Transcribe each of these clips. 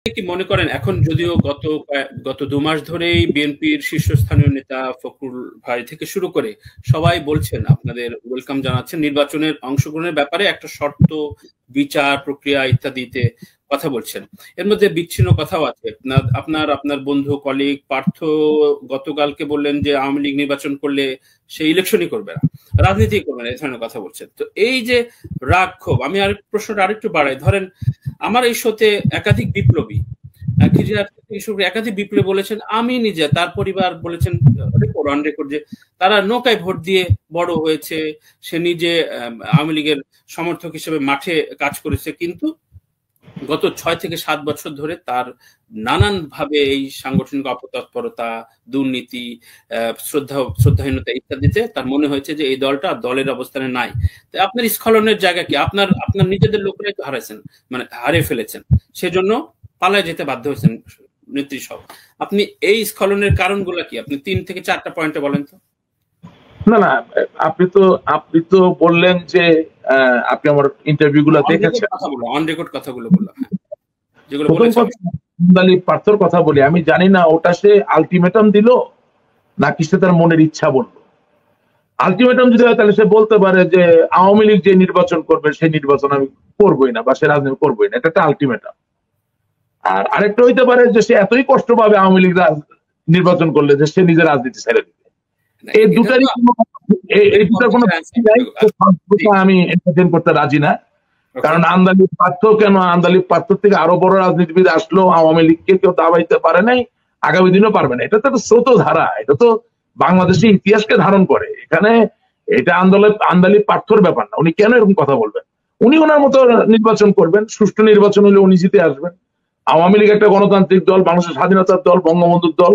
কি মনে করেন এখন যদিও গত 2 মাস ধরেই বিএনপির শীর্ষস্থানীয় নেতা ফখরুল ভাই থেকে শুরু করে সবাই বলছেন, আপনাদের ওয়েলকাম জানাচ্ছেন, নির্বাচনের অংশগ্রহণের ব্যাপারে একটা শর্ত, বিচার প্রক্রিয়া ইত্যাদিতে কথা বলছেন। এর মধ্যে বিচ্ছিন্ন কথাও আছে। আপনার বন্ধু কলিগ পার্থ গতকালকে বললেন যে আওয়ামী লীগ নির্বাচন করলে সে ইলেকশনই করবে না, রাজনীতি করবে না, এই ধরনের কথা বলছেন। তো এই যে রাগ ক্ষোভ, আমি প্রশ্নটা আরেকটু বাড়াই, ধরেন আমার এই শোতে একাধিক বিপ্লবী একাধিক বিপ্লবী বলেছেন, আমি নিজে, তার পরিবার বলেছেন অন রেকর্ড যে তারা নৌকায় ভোট দিয়ে বড় হয়েছে, সে নিজে আওয়ামী লীগের সমর্থক হিসেবে মাঠে কাজ করেছে, কিন্তু গত 6 থেকে 7 বছর ধরে তার নানান ভাবে এই সাংগঠনিক অপতৎপরতা, দুর্নীতি, শ্রদ্ধাহীনতা ইত্যাদিতে তার মনে হয়েছে যে এই দলটা দলের অবস্থানে নাই। আপনার স্খলনের জায়গা কি? আপনার নিজেদের লোকেরাই তো হারাইছেন, মানে হারিয়ে ফেলেছেন, সেজন্য পালায় যেতে বাধ্য হয়েছেন নেত্রী সহ। আপনি এই স্খলনের কারণগুলো কি? আপনি 3 থেকে 4টা পয়েন্টে বলেন তো। না, আপনি তো বললেন যে আপনি আমার ইন্টারভিউ গুলো দেখেছেন, অন রেকর্ড কথাগুলো বললাম, যেগুলো পার্থর কথা বলি। আমি জানি না ওটা সে আলটিমেটাম দিল নাকি সে তার মনের ইচ্ছা বলল। আলটিমেটাম যদি হয় তাহলে সে বলতে পারে যে আওয়ামী লীগ যে নির্বাচন করবে সেই নির্বাচন আমি করবোই না, বা সে রাজনীতি করবোই না, এটা একটা আলটিমেটাম। আর আরেকটা হইতে পারে যে সে এতই কষ্ট পাবে আওয়ামী লীগ নির্বাচন করলে যে সে নিজের রাজনীতি ছেড়ে দিবে। এই দুটারই কোনো আমি এন্টারটেইন করতে রাজি না। কারণ আন্দালিব পার্থ থেকে আরো বড় রাজনীতিবিদ আসলো, আওয়ামী লীগকে কেউ দাবাইতে পারে নাই, আগামী দিনও পারবে না। এটা তো একটা স্রোত ধারা, এটা তো বাংলাদেশের ইতিহাসকে ধারণ করে। এখানে এটা আন্দালিব পার্থর ব্যাপার না। উনি কেন এরকম কথা বলবেন? উনি ওনার মতো নির্বাচন করবেন, সুষ্ঠু নির্বাচন হলে উনি জিতে আসবেন। আওয়ামী লীগ একটা গণতান্ত্রিক দল, বাংলাদেশের স্বাধীনতার দল, বঙ্গবন্ধুর দল,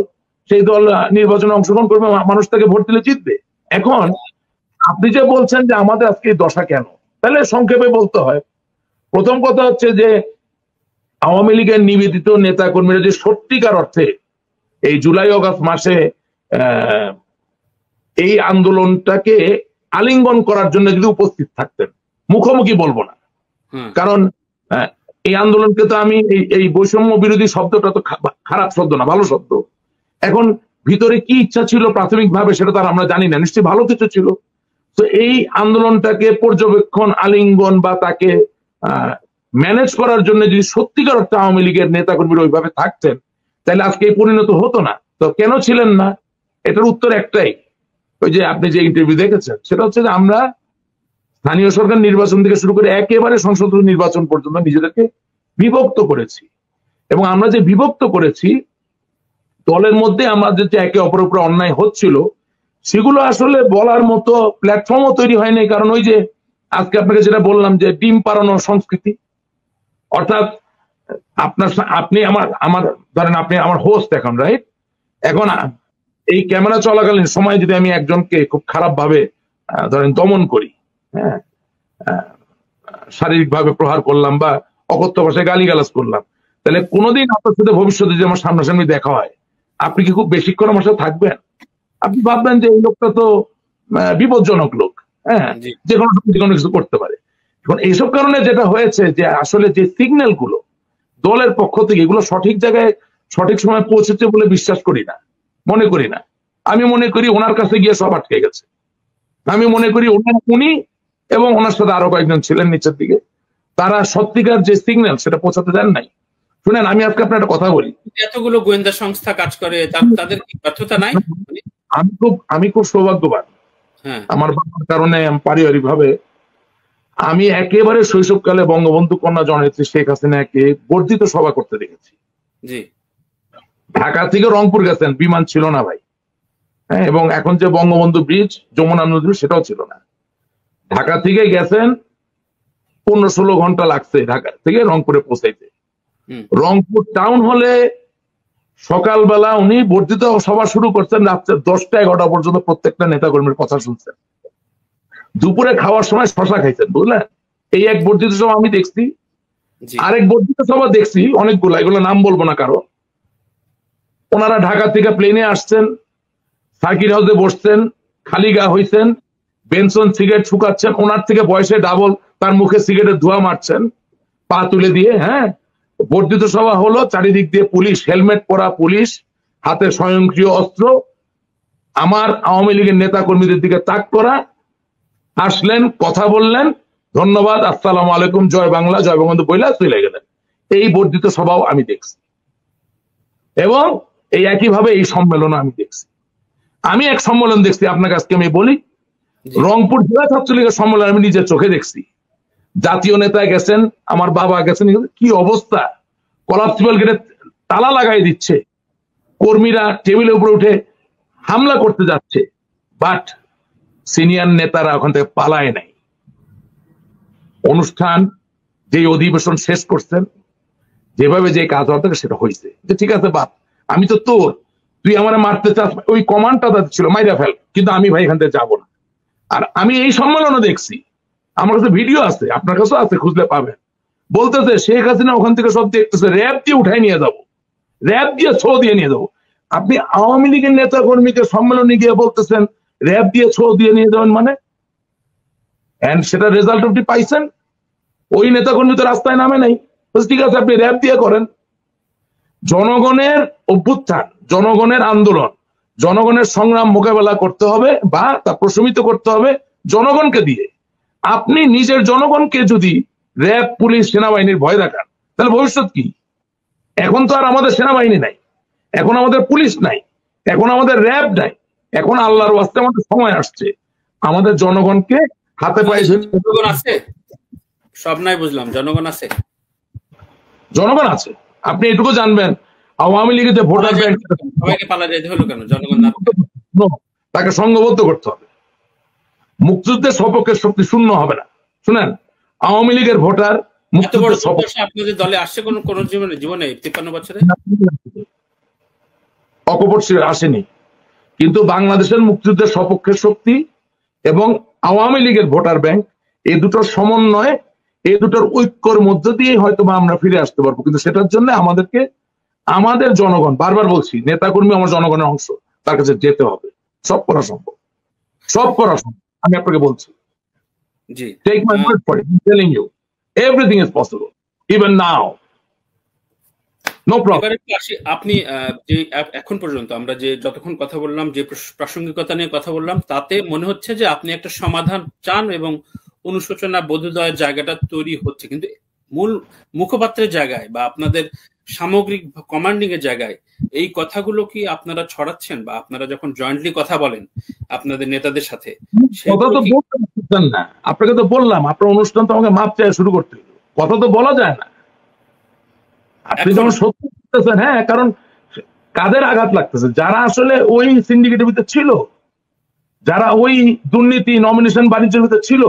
সেই দল নির্বাচনে অংশগ্রহণ করবে, মানুষ তাকে ভোট দিলে জিতবে। এখন আপনি যে বলছেন যে আমাদের আজকে এই দশা কেন, তাহলে সংক্ষেপে বলতে হয়, প্রথম কথা হচ্ছে যে আওয়ামী লীগের নিবেদিত নেতা কর্মীরা যে সত্যিকার অর্থে এই জুলাই আগস্ট মাসে এই আন্দোলনটাকে আলিঙ্গন করার জন্য যদি উপস্থিত থাকতেন, মুখোমুখি বলবো না, কারণ এই আন্দোলনকে তো আমি এই বৈষম্য বিরোধী শব্দটা তো খারাপ শব্দ না, ভালো শব্দ। এখন ভিতরে কি ইচ্ছা ছিল প্রাথমিকভাবে সেটা তো আমরা জানি না, নিশ্চয়ই ভালো কিছু ছিল। তো এই আন্দোলনটাকে পর্যবেক্ষণ, আলিঙ্গন বা তাকে ম্যানেজ করার জন্য যদি সত্যিকার অর্থে আওয়ামী লীগের নেতাকর্মীরা ওইভাবে থাকতেন, তাহলে আজকে এই পরিণত হতো না। তো কেন ছিলেন না? এটার উত্তর একটাই, ওই যে আপনি যে ইন্টারভিউ দেখেছেন, সেটা হচ্ছে যে আমরা স্থানীয় সরকার নির্বাচন থেকে শুরু করে একেবারে সংসদ নির্বাচন পর্যন্ত নিজেদেরকে বিভক্ত করেছি। এবং আমরা যে বিভক্ত করেছি, দলের মধ্যে আমাদের যে একে অপরের উপরে অন্যায় হচ্ছিল, সেগুলো আসলে বলার মতো প্ল্যাটফর্মও তৈরি হয়নি। কারণ ওই যে আজকে আপনাকে যেটা বললাম যে ডিম পাড়ানো সংস্কৃতি, অর্থাৎ আপনি আমার ধরেন আপনি আমার হোস্ট এখন, রাইট? এখন এই ক্যামেরা চলাকালীন সময় যদি আমি একজনকে খুব খারাপ ভাবে ধরেন দমন করি, হ্যাঁ, শারীরিক ভাবে প্রহার করলাম বা অকথ্য ভাষায় গালিগালাজ করলাম, তাহলে কোনোদিন আপনার সাথে ভবিষ্যতে যে আমার সামনাসামনি দেখা হয়, আপনি কি খুব বেশিক্ষণ আমার সাথে থাকবেন? আপনি ভাববেন যে এই লোকটা তো বিপজ্জনক লোক, হ্যাঁ, যে কোনো কিছু করতে পারে। এখন এইসব কারণে যেটা হয়েছে যে আসলে যে সিগন্যাল গুলো দলের পক্ষ থেকে, এগুলো সঠিক জায়গায় সঠিক সময় পৌঁছেছে বলে বিশ্বাস করি না, মনে করি না। আমি মনে করি ওনার কাছে গিয়ে সব আটকে গেছে। আমি মনে করি উনি এবং ওনার সাথে আরো কয়েকজন ছিলেন নিচের দিকে, তারা সত্যিকার যে সিগন্যাল সেটা পৌঁছাতে দেন নাই। শুনেন, আমি আজকে আপনার একটা কথা বলি, এতগুলো গোয়েন্দা সংস্থা কাজ করে, তাদের কি ব্যর্থতা নাই? আমি খুব সৌভাগ্যবান আমার বাবার কারণে, পারিবারিক ভাবে আমি একেবারে শৈশবকালে বঙ্গবন্ধু কন্যা জননেত্রী শেখ হাসিনাকে বর্ধিত সভা করতে দেখেছি। ঢাকা থেকে রংপুর গেছেন, বিমান ছিল না ভাই, হ্যাঁ, এবং এখন যে বঙ্গবন্ধু ব্রিজ, যমুনা নদী, সেটাও ছিল না। ঢাকা থেকে গেছেন 15-16 ঘন্টা লাগছে ঢাকা থেকে রংপুরে পৌঁছাইতে। রংপুর টাউন হলে সকালবেলা উনি বর্ধিত সভা শুরু করছেন, রাত্রে 10টা-11টা পর্যন্ত প্রত্যেকটা নেতাকর্মীর কথা শুনছেন। দুপুরে খাওয়ার সময় শশা খাইছেন, বুঝলেন? এই এক বর্ধিত সভা আমি দেখছি। আরেক বর্ধিত সভা দেখছি অনেকগুলো, এগুলো নাম বলবো না কারো। ওনারা ঢাকা থেকে প্লেনে আসছেন, সার্কিট হাউসে বসছেন, খালি গা হইছেন, বেনসন সিগারেট শুকাচ্ছেন, ওনার থেকে বয়সে ডাবল, তার মুখে সিগারেটের ধোঁয়া মারছেন পা তুলে দিয়ে, হ্যাঁ, বর্ধিত সভা হলো, চারিদিক দিয়ে পুলিশ, হেলমেট পরা পুলিশ, হাতে স্বয়ংক্রিয় অস্ত্র, আমার আওয়ামী লীগের নেতা কর্মীদের দিকে তাক করা, আসলেন, কথা বললেন, ধন্যবাদ, আসসালামু আলাইকুম, জয় বাংলা, জয় বঙ্গবন্ধু বইলা চলে গেলেন। এই বর্ধিত সভাও আমি দেখছি, এবং এই একইভাবে এই সম্মেলন আমি দেখছি। আমি এক সম্মেলন দেখছি, আপনার কাছে আমি বলি, রংপুর জেলা ছাত্রলীগের সম্মেলন আমি নিজের চোখে দেখছি। জাতীয় নেতা গেছেন, আমার বাবা গেছেন, কি অবস্থা, কলাপসিবল গেটে তালা লাগাই দিচ্ছে, কর্মীরা টেবিলের উপরে উঠে হামলা করতে যাচ্ছে, বাট সিনিয়র নেতারা ওখান থেকে পালায় নাই। অনুষ্ঠান, যে অধিবেশন শেষ করছেন, যেভাবে যে কাজ হওয়ার সেটা হয়েছে, যে ঠিক আছে বাপ, আমি তো তোর, তুই আমার মারতে চাস, ওই কমান্ডটা তাদের ছিল, মাইরা ফেল, কিন্তু আমি ভাই এখান থেকে যাবো না। আর আমি এই সম্মেলনে দেখছি, আমার কাছে ভিডিও আছে, আপনার কাছেও আছে, খুঁজলে পাবেন, বলতেছে শেখ হাসিনা ওখান থেকে সব দেখতেছে, র্যাব দিয়ে উঠাই নিয়ে যাবো, র্যাব দিয়ে ছো দিয়ে নিয়ে যাবো। আপনি আওয়ামী লীগের নেতা কর্মীকে সম্মেলনে গিয়ে বলতেছেন র্যাব দিয়ে ছো দিয়ে নিয়ে যাবেন, মানে সেটা রেজাল্ট আপনি পাইছেন? ওই নেতা কর্মী তো রাস্তায় নামে নাই, ঠিক আছে আপনি র্যাব দিয়ে করেন। জনগণের অভ্যুত্থান, জনগণের আন্দোলন, জনগণের সংগ্রাম মোকাবেলা করতে হবে বা তা প্রশমিত করতে হবে জনগণকে দিয়ে। আপনি নিজের জনগণকে যদি র্যাব, পুলিশ, সেনাবাহিনীর ভয় দেখান, তাহলে ভবিষ্যৎ কি? এখন তো আর আমাদের সেনাবাহিনী নাই, এখন আমাদের পুলিশ নাই, এখন আমাদের র্যাব নাই, এখন আল্লাহর ওয়াস্তে আমাদের সময় আসছে আমাদের জনগণকে হাতে পায়ে জনগণ আছে, সব নাই বুঝলাম, জনগণ আছে, জনগণ আছে। আপনি এটুকু জানবেন, আওয়ামী লীগের যে ভোটার ব্যাংক, সবাইকে পালা যেতে হলো কেন? জনগণ তাকে সংঘবদ্ধ করতে হবে। মুক্তিযুদ্ধের সপক্ষের শক্তি শূন্য হবে না। শুনেন, আওয়ামী লীগের ভোটার আপনাদের দলে আসছে কোন জীবনে 53 বছরে অকপট আসেনি, কিন্তু বাংলাদেশের মুক্তিযুদ্ধের সপক্ষের শক্তি এবং আওয়ামী লীগের ভোটার ব্যাংক, এই দুটোর সমন্বয়ে, এই দুটোর ঐক্যর মধ্য দিয়ে হয়তো আমরা ফিরে আসতে পারবো। কিন্তু সেটার জন্য আমাদেরকে, আমাদের জনগণ, বারবার বলছি, নেতাকর্মী আমার জনগণের অংশ, তার কাছে যেতে হবে। সব করা সম্ভব, সব করা সম্ভব, আমি আপনাকে বলছি। Take my word for it. I'm telling you, everything is possible, even now. No problem. আপনি যে এখন পর্যন্ত আমরা যে যতক্ষণ কথা বললাম, যে প্রাসঙ্গিকতা নিয়ে কথা বললাম, তাতে মনে হচ্ছে যে আপনি একটা সমাধান চান এবং অনুশোচনা বোধোদয়ের জায়গাটা তৈরি হচ্ছে, কিন্তু মূল মুখপাত্রের জায়গায় বা আপনাদের সামগ্রিক কমান্ডিং এর জায়গায় এই কথাগুলো কি আপনারা ছড়াচ্ছেন, বা আপনারা যখন জয়েন্টলি কথা বলেন আপনাদের নেতাদের সাথে? কথা তো বলতে পারছেন না, আপনাকে তো বললাম, আপনার অনুষ্ঠান তো আমাকে মাপ চাই শুরু করতে, কথা তো বলা যায় না। আপনি যখন সত্যি করতেছেন, হ্যাঁ, কারণ কাদের আঘাত লাগতেছে? যারা আসলে ওই সিন্ডিকেটের ভিতরে ছিল, যারা ওই দুর্নীতি, নমিনেশন, বাণিজ্যের ভিতরে ছিল,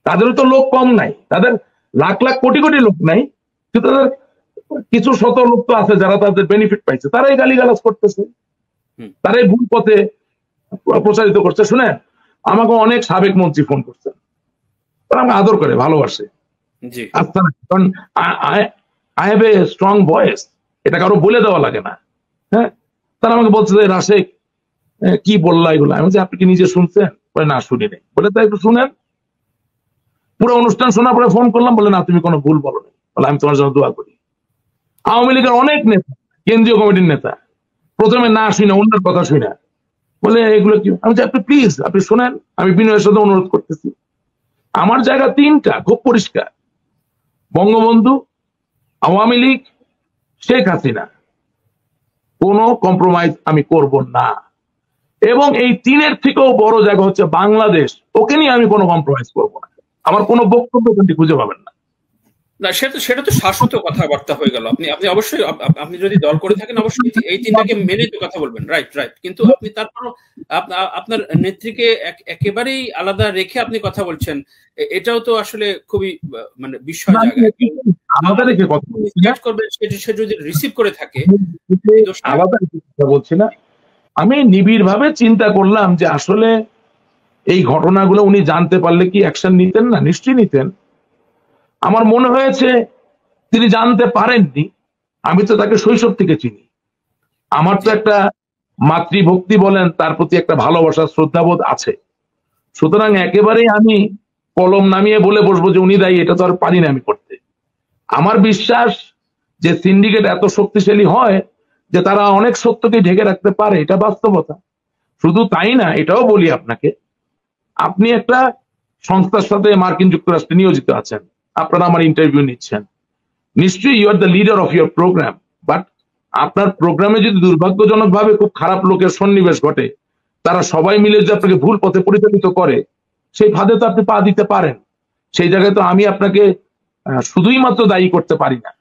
তাদেরও তো লোক কম নাই, তাদের লাখ লাখ কোটি কোটি লোক নাই, কিন্তু তাদের কিছু শত লোক তো আছে যারা তাদের বেনিফিট পাইছে, তারাই গালিগালাজ করতেছে, তারাই ভুল পথে প্রচারিত করছে। শুনেন, আমাকে অনেক সাবেক মন্ত্রী ফোন করছেন, তারা আমাকে আদর করে, ভালোবাসে, আচ্ছা, কারণ I have a strong voice, এটা কারো বলে দেওয়া লাগে না। হ্যাঁ, তারা আমাকে বলছে যে রাশেক কি বললা এগুলো, আমি বলছি আপনি কি নিজে শুনছেন? বলে না, শুনি নাই। বলে তাই একটু শুনেন। পুরো অনুষ্ঠান শোনার পরে ফোন করলাম, বলে না তুমি কোনো ভুল বলো না, বলে আমি তোমার জন্য দোয়া করি। আওয়ামী লীগের অনেক নেতা, কেন্দ্রীয় কমিটির নেতা, প্রথমে না শুনে অন্যের কথা শুনে বলে এগুলো কি, আমি আপনি প্লিজ আপনি শোনেন, আমি বিনয়ের সাথে অনুরোধ করতেছি। আমার জায়গা তিনটা, খুব পরিষ্কার: বঙ্গবন্ধু, আওয়ামী লীগ, শেখ হাসিনা, কোনো কম্প্রোমাইজ আমি করব না। এবং এই তিনের থেকেও বড় জায়গা হচ্ছে বাংলাদেশ, ওকে নিয়ে আমি কোনো কম্প্রোমাইজ করবো না। আমার কোনো বক্তব্য কিন্তু খুঁজে পাবেন না। না, সেটা তো শাশ্বত কথাবার্তা হয়ে গেল। আপনি অবশ্যই, আপনি যদি দল করে থাকেন অবশ্যই এই তিনটাকে মেনে তো কথা বলবেন, রাইট। কিন্তু আপনি তারপর আপনার নেত্রীকে একেবারেই আলাদা রেখে আপনি কথা বলছেন, এটাও তো আসলে খুবই মানে বিস্ময় জায়গা। আলাদা রেখে কথা করবেন, সে যদি রিসিভ করে থাকে, আলাদা কথা বলছি না। আমি নিবিড় ভাবে চিন্তা করলাম যে আসলে এই ঘটনাগুলো উনি জানতে পারলে কি অ্যাকশন নিতেন না? নিশ্চয়ই নিতেন। আমার মনে হয়েছে তিনি জানতে পারেননি। আমি তো তাকে শৈশব থেকে চিনি, আমার তো একটা মাতৃভক্তি বলেন, তার প্রতি একটা ভালোবাসা, শ্রদ্ধাবোধ আছে। সুতরাং একেবারেই আমি কলম নামিয়ে বলে বসবো যে উনি দায়ী, এটা তো আর পারি না আমি করতে। আমার বিশ্বাস যে সিন্ডিকেট এত শক্তিশালী হয় যে তারা অনেক সত্যকে ঢেকে রাখতে পারে, এটা বাস্তবতা। শুধু তাই না, এটাও বলি আপনাকে, আপনি একটা সংস্থার সাথে মার্কিন যুক্তরাষ্ট্রে নিয়োজিত আছেন, আপনারা আমার ইন্টারভিউ নিচ্ছেন, নিশ্চয়ই you are the leader of your programme, but আপনার প্রোগ্রামে যদি দুর্ভাগ্যজনক ভাবে খুব খারাপ লোকের সন্নিবেশ ঘটে, তারা সবাই মিলে যে আপনাকে ভুল পথে পরিচালিত করে, সেই ফাঁদে তো আপনি পা দিতে পারেন। সেই জায়গায় তো আমি আপনাকে শুধুই মাত্র দায়ী করতে পারি না।